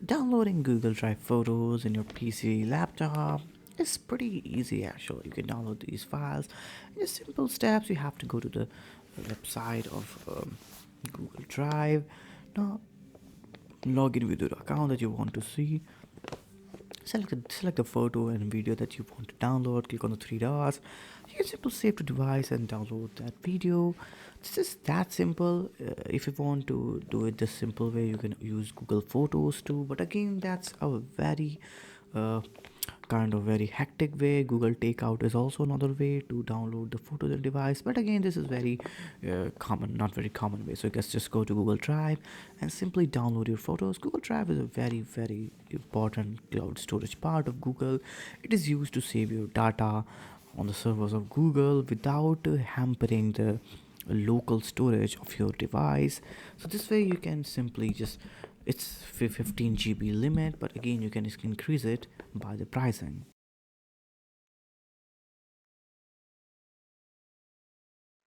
Downloading Google Drive photos in your PC laptop is pretty easy actually. You can download these files in just simple steps. You have to go to the website of Google Drive. Now log in with your account that you want to see. Select the photo and video that you want to download. Click on the three dots. You can simply save to device and download that video. It's just that simple. If you want to do it the simple way, you can use Google Photos too. But again, that's a very uh, kind of very hectic way. Google Takeout is also another way to download the photo to the device. But again, this is very common, not very common way. So you guys just go to Google Drive and simply download your photos. Google Drive is a very important cloud storage part of Google. It is used to save your data on the servers of Google without hampering the local storage of your device. So this way you can simply just, it's 15 GB limit, but again you can increase it by the pricing.